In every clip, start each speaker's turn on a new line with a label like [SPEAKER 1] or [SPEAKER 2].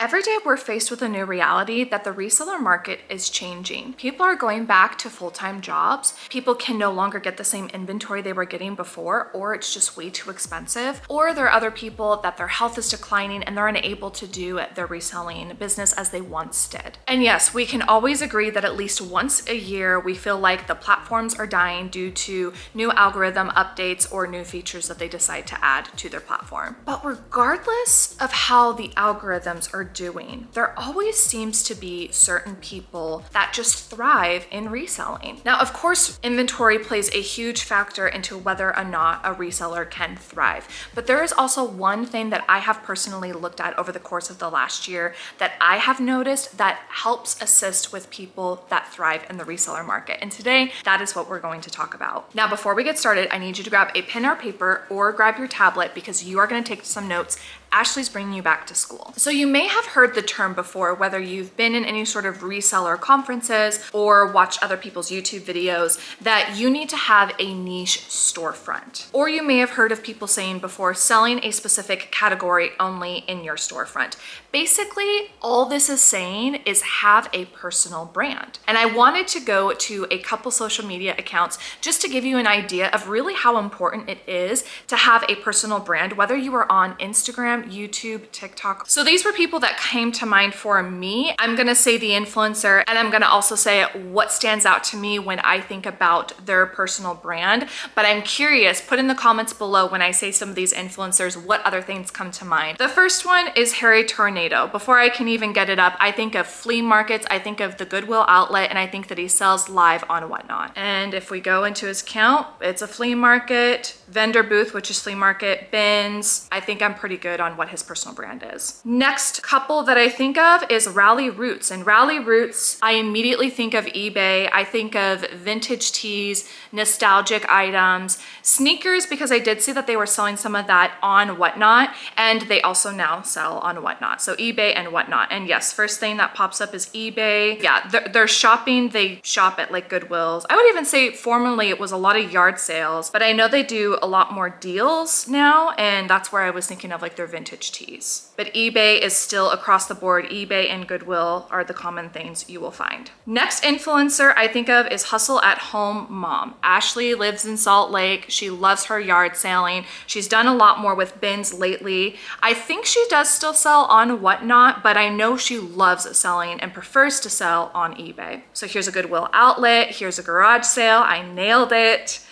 [SPEAKER 1] Every day we're faced with a new reality that the reseller market is changing. People are going back to full-time jobs. People can no longer get the same inventory they were getting before, or it's just way too expensive. Or there are other people that their health is declining and they're unable to do their reselling business as they once did. And yes, we can always agree that at least once a year, we feel like the platforms are dying due to new algorithm updates or new features that they decide to add to their platform. But regardless of how the algorithms are doing, there always seems to be certain people that just thrive in reselling. Now, of course, inventory plays a huge factor into whether or not a reseller can thrive. But there is also one thing that I have personally looked at over the course of the last year that I have noticed that helps assist with people that thrive in the reseller market. And today, that is what we're going to talk about. Now, before we get started, I need you to grab a pen or paper or grab your tablet because you are going to take some notes. Ashley's bringing you back to school. So you may have heard the term before, whether you've been in any sort of reseller conferences or watched other people's YouTube videos, that you need to have a niche storefront. Or you may have heard of people saying before, selling a specific category only in your storefront. Basically, all this is saying is have a personal brand. And I wanted to go to a couple social media accounts just to give you an idea of really how important it is to have a personal brand, whether you are on Instagram, YouTube, TikTok. So these were people that came to mind for me. I'm gonna say the influencer, and I'm gonna also say what stands out to me when I think about their personal brand. But I'm curious, put in the comments below when I say some of these influencers, what other things come to mind. The first one is Harry Tornado. Before I can even get it up, I think of flea markets, I think of the Goodwill outlet, and I think that he sells live on Whatnot. And if we go into his account, it's a flea market, vendor booth, which is flea market, bins. I think I'm pretty good on what his personal brand is. Next couple that I think of is Rally Roots. And Rally Roots, I immediately think of eBay. I think of vintage tees, nostalgic items, sneakers, because I did see that they were selling some of that on Whatnot, and they also now sell on Whatnot. So eBay and Whatnot. And yes, first thing that pops up is eBay. Yeah, they're shopping. They shop at like Goodwills. I would even say formerly it was a lot of yard sales, but I know they do a lot more deals now, and that's where I was thinking of like their vintage tees. But eBay is still across the board. eBay and Goodwill are the common things you will find. Next influencer I think of is Hustle at Home Mom. Ashley lives in Salt Lake. She loves her yard selling. She's done a lot more with bins lately. I think she does still sell on Whatnot, but I know she loves selling and prefers to sell on eBay. So here's a Goodwill outlet. Here's a garage sale. I nailed it.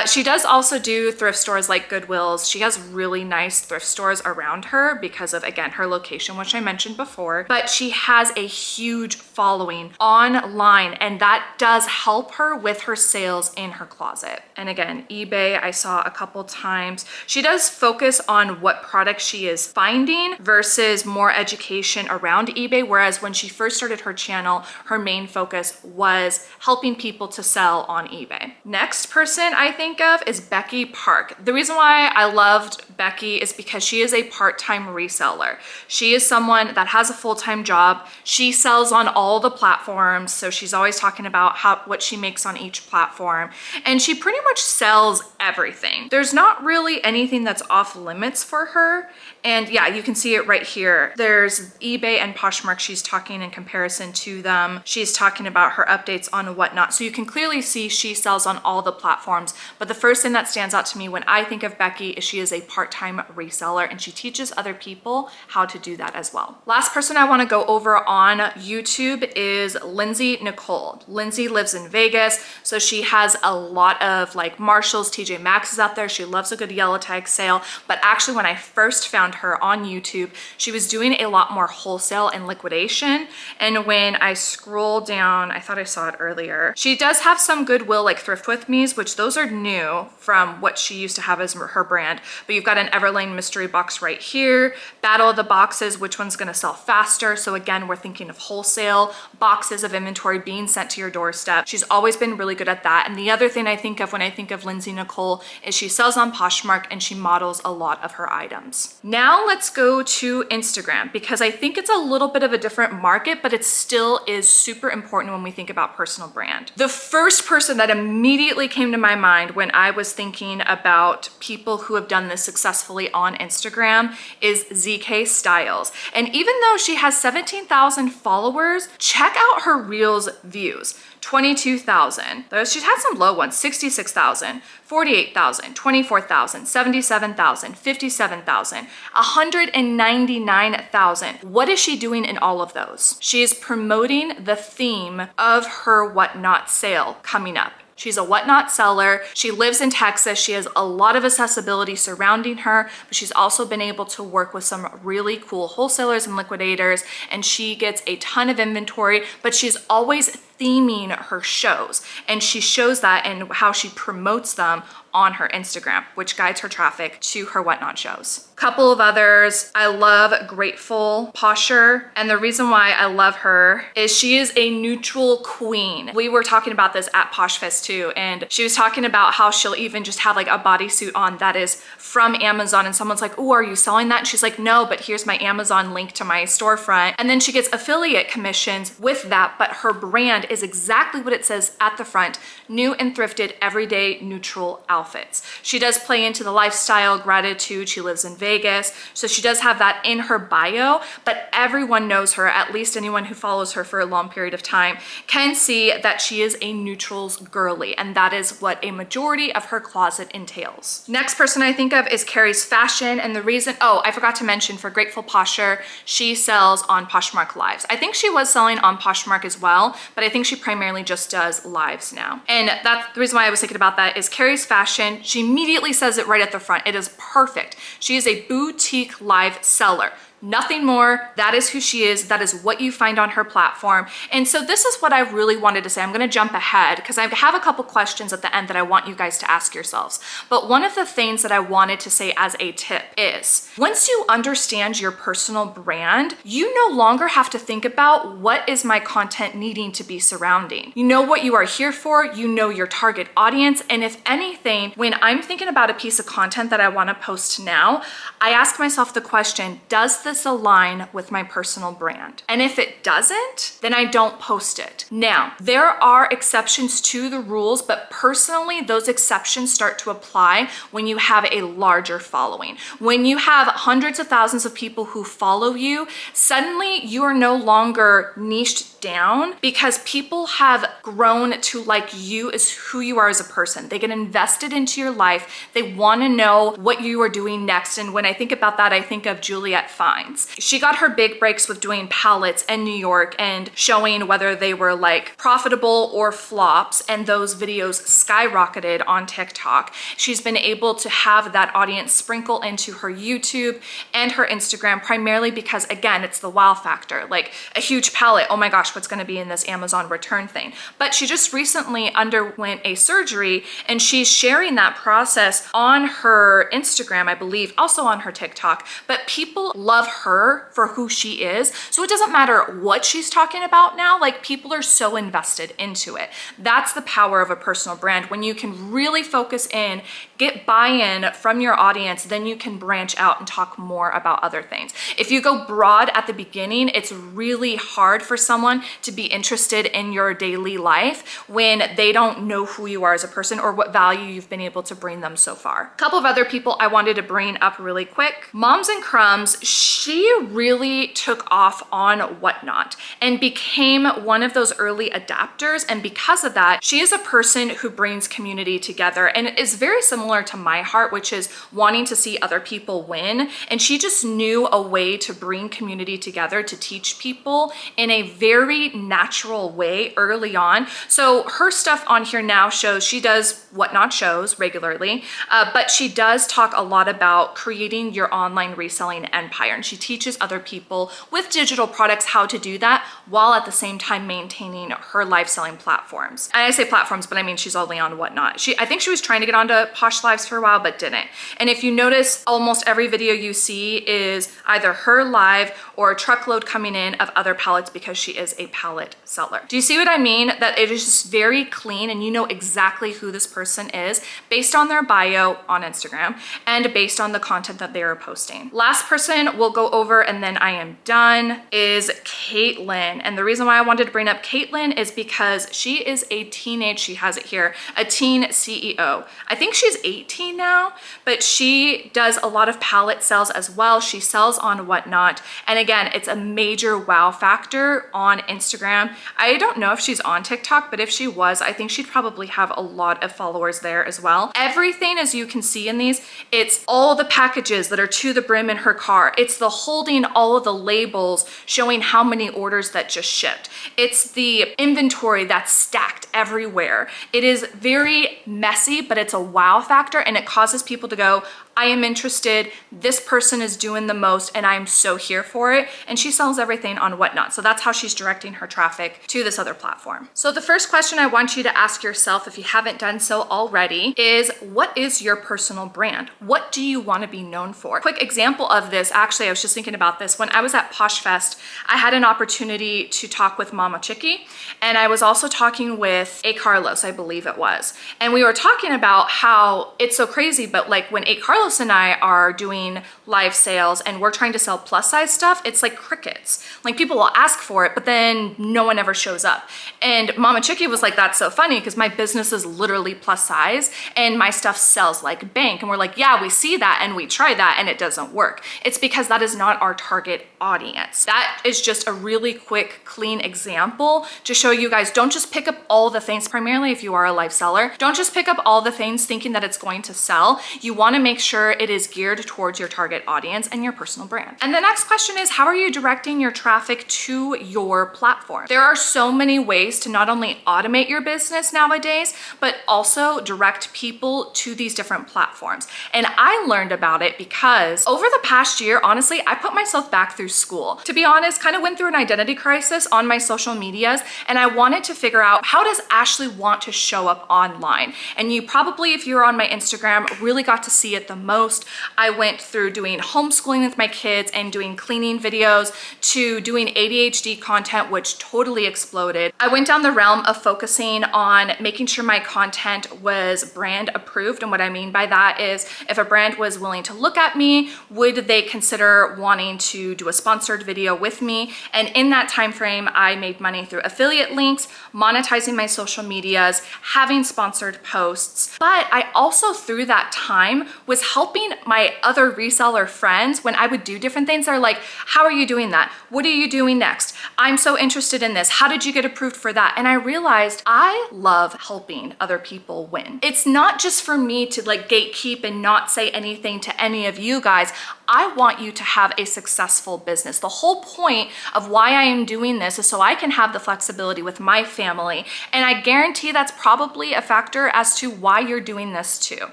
[SPEAKER 1] She does also do thrift stores like Goodwill's. She has really nice thrift stores around her because of, again, her location, which I mentioned before, but she has a huge following online, and that does help her with her sales in her closet. And again, eBay, I saw a couple times. She does focus on what products she is finding versus more education around eBay, whereas when she first started her channel, her main focus was helping people to sell on eBay. Next person I think of is Becky Park. The reason why I loved Becky is because she is a part-time reseller. She is someone that has a full-time job. She sells on all the platforms, so she's always talking about what she makes on each platform, and she pretty much sells everything. There's not really anything that's off limits for her. And yeah, you can see it right here. There's eBay and Poshmark. She's talking in comparison to them. She's talking about her updates on Whatnot. So you can clearly see she sells on all the platforms. But the first thing that stands out to me when I think of Becky is she is a part-time reseller, and she teaches other people how to do that as well. Last person I want to go over on YouTube is Lindsay Nicole. Lindsay lives in Vegas, so she has a lot of like Marshalls, TJ Maxx out there. She loves a good yellow tag sale. But actually, when I first found her on YouTube, she was doing a lot more wholesale and liquidation. And when I scroll down, I thought I saw it earlier, she does have some Goodwill like Thrift With Me's, which those are new from what she used to have as her brand. But you've got an Everlane mystery box right here, Battle of the Boxes, which one's gonna sell faster. So again, we're thinking of wholesale boxes of inventory being sent to your doorstep. She's always been really good at that. And the other thing I think of when I think of Lindsay Nicole is she sells on Poshmark and she models a lot of her items. Now let's go to Instagram, because I think it's a little bit of a different market, but it still is super important when we think about personal brand. The first person that immediately came to my mind when I was thinking about people who have done this successfully successfully on Instagram is ZK Styles. And even though she has 17,000 followers, check out her Reels views. 22,000. She had some low ones, 66,000, 48,000, 24,000, 77,000, 57,000, 199,000. What is she doing in all of those? She is promoting the theme of her Whatnot sale coming up. She's a Whatnot seller. She lives in Texas. She has a lot of accessibility surrounding her, but she's also been able to work with some really cool wholesalers and liquidators, and she gets a ton of inventory, but she's always theming her shows, and she shows that in how she promotes them on her Instagram, which guides her traffic to her Whatnot shows. Couple of others, I love Grateful Posher, and the reason why I love her is she is a neutral queen. We were talking about this at PoshFest too, and she was talking about how she'll even just have like a bodysuit on that is from Amazon, and someone's like, oh, are you selling that? And she's like, no, but here's my Amazon link to my storefront. And then she gets affiliate commissions with that, but her brand is exactly what it says at the front: new and thrifted, everyday neutral outfits. She does play into the lifestyle, gratitude. She lives in Vegas, so she does have that in her bio, but everyone knows her, at least anyone who follows her for a long period of time can see that she is a neutrals girly, and that is what a majority of her closet entails. Next person I think of is Carrie's Fashion, and the reason, oh, I forgot to mention for Grateful Posher, she sells on Poshmark Lives. I think she was selling on Poshmark as well, but I think she primarily just does lives now. And that's the reason why I was thinking about that is Carrie's Fashion. She immediately says it right at the front. It is perfect. She is a boutique live seller. Nothing more. That is who she is. That is what you find on her platform. And so this is what I really wanted to say. I'm going to jump ahead because I have a couple questions at the end that I want you guys to ask yourselves. But one of the things that I wanted to say as a tip is once you understand your personal brand, you no longer have to think about what is my content needing to be surrounding. You know what you are here for. You know your target audience. And if anything, when I'm thinking about a piece of content that I want to post now, I ask myself the question, does this align with my personal brand? And if it doesn't, then I don't post it. Now, there are exceptions to the rules, but personally, those exceptions start to apply when you have a larger following. When you have hundreds of thousands of people who follow you, suddenly you are no longer niched down because people have grown to like you as who you are as a person. They get invested into your life. They want to know what you are doing next. And when I think about that, I think of Juliette Fine. She got her big breaks with doing palettes in New York and showing whether they were like profitable or flops, and those videos skyrocketed on TikTok. She's been able to have that audience sprinkle into her YouTube and her Instagram primarily because, again, it's the wow factor. Like a huge palette, oh my gosh, what's going to be in this Amazon return thing? But she just recently underwent a surgery and she's sharing that process on her Instagram, I believe, also on her TikTok. But people love her for who she is. So it doesn't matter what she's talking about now, like people are so invested into it. That's the power of a personal brand. When you can really focus in, get buy-in from your audience, then you can branch out and talk more about other things. If you go broad at the beginning, it's really hard for someone to be interested in your daily life when they don't know who you are as a person or what value you've been able to bring them so far. A couple of other people I wanted to bring up really quick. Moms and Crumbs, she really took off on Whatnot and became one of those early adapters. And because of that, she is a person who brings community together, and it is very similar to my heart, which is wanting to see other people win. And she just knew a way to bring community together to teach people in a very natural way early on. So her stuff on here now shows she does Whatnot shows regularly, but she does talk a lot about creating your online reselling empire. And she teaches other people with digital products how to do that while at the same time maintaining her live selling platforms. And I say platforms, but I mean she's only on Whatnot. I think she was trying to get onto Posh Lives for a while, but didn't. And if you notice, almost every video you see is either her live or a truckload coming in of other palettes because she is is a pallet seller. Do you see what I mean? That it is just very clean and you know exactly who this person is based on their bio on Instagram and based on the content that they are posting. Last person we'll go over and then I am done is Caitlin. And the reason why I wanted to bring up Caitlin is because she is a teenage, she has it here, a teen CEO. I think she's 18 now, but she does a lot of pallet sales as well. She sells on Whatnot. And again, it's a major wow factor on Instagram. I don't know if she's on TikTok, but if she was, I think she'd probably have a lot of followers there as well. Everything, as you can see in these, it's all the packages that are to the brim in her car. It's the holding all of the labels showing how many orders that just shipped. It's the inventory that's stacked everywhere. It is very messy, but it's a wow factor and it causes people to go, I am interested, this person is doing the most and I'm so here for it. And she sells everything on Whatnot. So that's how she's directing her traffic to this other platform. So the first question I want you to ask yourself, if you haven't done so already, is what is your personal brand? What do you want to be known for? Quick example of this, actually, I was just thinking about this. When I was at Posh Fest, I had an opportunity to talk with Mama Chicky, and I was also talking with A. Carlos, I believe it was. And we were talking about how it's so crazy, but like when A. Carlos and I are doing live sales and we're trying to sell plus size stuff, it's like crickets. Like people will ask for it, but then no one ever shows up. And Mama Chicky was like, that's so funny because my business is literally plus size and my stuff sells like bank. And we're like, yeah, we see that and we try that and it doesn't work. It's because that is not our target audience. That is just a really quick, clean example to show you guys, don't just pick up all the things, primarily if you are a live seller, don't just pick up all the things thinking that it's going to sell. You want to make sure it is geared towards your target audience and your personal brand. And the next question is, how are you directing your traffic to your platform? There are so many ways to not only automate your business nowadays, but also direct people to these different platforms. And I learned about it because over the past year, honestly, I put myself back through school. To be honest, kind of went through an identity crisis on my social medias, and I wanted to figure out, how does Ashley want to show up online? And you probably, if you're on my Instagram, really got to see it the most. I went through doing homeschooling with my kids and doing cleaning videos to doing ADHD content, which totally exploded. I went down the realm of focusing on making sure my content was brand approved. And what I mean by that is if a brand was willing to look at me, would they consider wanting to do a sponsored video with me? And in that time frame, I made money through affiliate links, monetizing my social medias, having sponsored posts. But I also, through that time, was helping my other reseller friends when I would do different things. They're like, how are you doing that? What are you doing next? I'm so interested in this. How did you get approved for that? And I realized I love helping other people win. It's not just for me to like gatekeep and not say anything to any of you guys. I want you to have a successful business. The whole point of why I am doing this is so I can have the flexibility with my family. And I guarantee that's probably a factor as to why you're doing this too.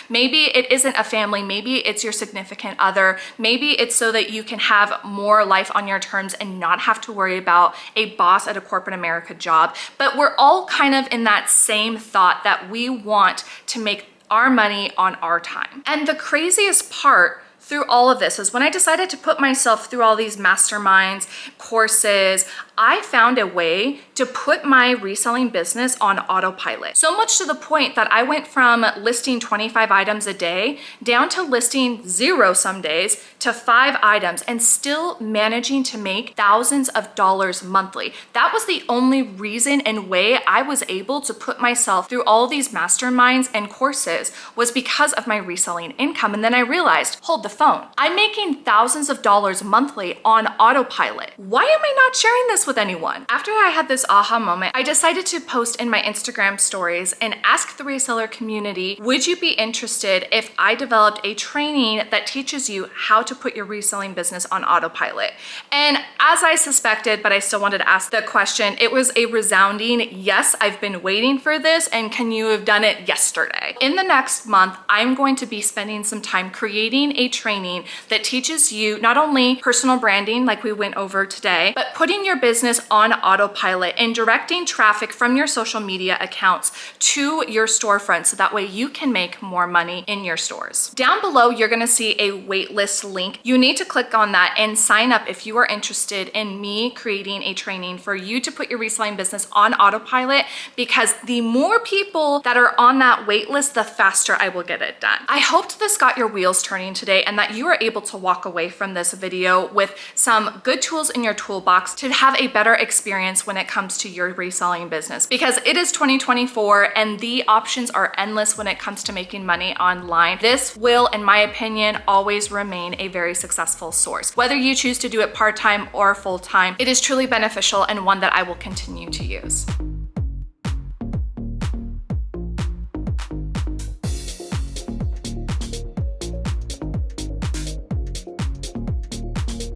[SPEAKER 1] Maybe it isn't a family, maybe it's your significant other, maybe it's so that you can have more life on your terms and not have to worry about a boss at a corporate America job. But we're all kind of in that same thought that we want to make our money on our time. And the craziest part through all of this is when I decided to put myself through all these masterminds, courses, I found a way to put my reselling business on autopilot. So much to the point that I went from listing 25 items a day down to listing 0 some days to 5 items and still managing to make thousands of dollars monthly. That was the only reason and way I was able to put myself through all these masterminds and courses, was because of my reselling income. And then I realized, hold the phone. I'm making thousands of dollars monthly on autopilot. Why am I not sharing this with anyone? After I had this aha moment, I decided to post in my Instagram stories and ask the reseller community, would you be interested if I developed a training that teaches you how to put your reselling business on autopilot? And as I suspected, but I still wanted to ask the question, it was a resounding yes, I've been waiting for this, and can you have done it yesterday? In the next month, I'm going to be spending some time creating a training that teaches you not only personal branding like we went over today, but putting your business on autopilot and directing traffic from your social media accounts to your storefront so that way you can make more money in your stores. Down below, you're gonna see a waitlist link. You need to click on that and sign up if you are interested in me creating a training for you to put your reselling business on autopilot, because the more people that are on that waitlist, the faster I will get it done. I hoped this got your wheels turning today and that you are able to walk away from this video with some good tools in your toolbox to have a better experience when it comes to your reselling business, because it is 2024 and the options are endless when it comes to making money online. This will, in my opinion, always remain a very successful source. Whether you choose to do it part-time or full-time, it is truly beneficial and one that I will continue to use.